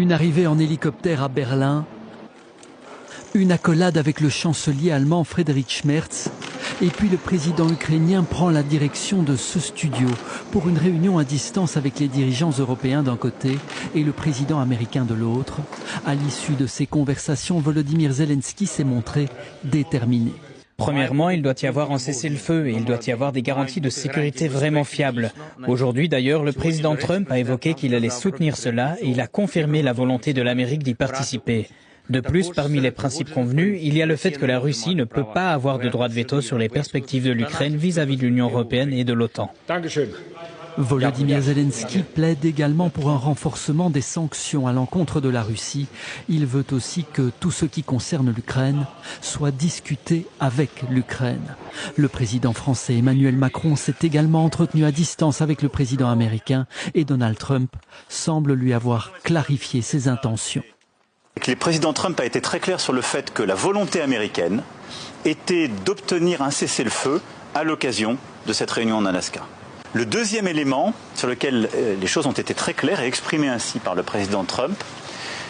Une arrivée en hélicoptère à Berlin, une accolade avec le chancelier allemand Friedrich Merz, et puis le président ukrainien prend la direction de ce studio pour une réunion à distance avec les dirigeants européens d'un côté et le président américain de l'autre. À l'issue de ces conversations, Volodymyr Zelensky s'est montré déterminé. Premièrement, il doit y avoir un cessez-le-feu et il doit y avoir des garanties de sécurité vraiment fiables. Aujourd'hui, d'ailleurs, le président Trump a évoqué qu'il allait soutenir cela et il a confirmé la volonté de l'Amérique d'y participer. De plus, parmi les principes convenus, il y a le fait que la Russie ne peut pas avoir de droit de veto sur les perspectives de l'Ukraine vis-à-vis de l'Union européenne et de l'OTAN. Volodymyr Zelensky plaide également pour un renforcement des sanctions à l'encontre de la Russie. Il veut aussi que tout ce qui concerne l'Ukraine soit discuté avec l'Ukraine. Le président français Emmanuel Macron s'est également entretenu à distance avec le président américain et Donald Trump semble lui avoir clarifié ses intentions. Le président Trump a été très clair sur le fait que la volonté américaine était d'obtenir un cessez-le-feu à l'occasion de cette réunion en Alaska. Le deuxième élément sur lequel les choses ont été très claires et exprimées ainsi par le président Trump,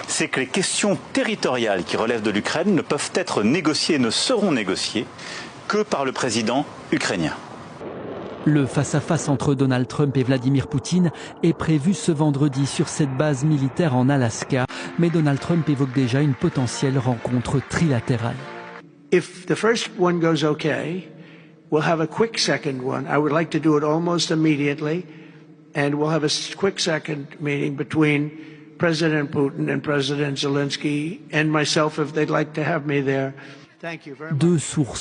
c'est que les questions territoriales qui relèvent de l'Ukraine ne peuvent être négociées, ne seront négociées que par le président ukrainien. Le face-à-face entre Donald Trump et Vladimir Poutine est prévu ce vendredi sur cette base militaire en Alaska, mais Donald Trump évoque déjà une potentielle rencontre trilatérale. If the first one goes okay, we'll have a quick second one. I would like to do it almost immediately, and we'll have a quick second meeting between President Putin and President Zelensky and myself if they'd like to have me there. Thank you very much. Deux sources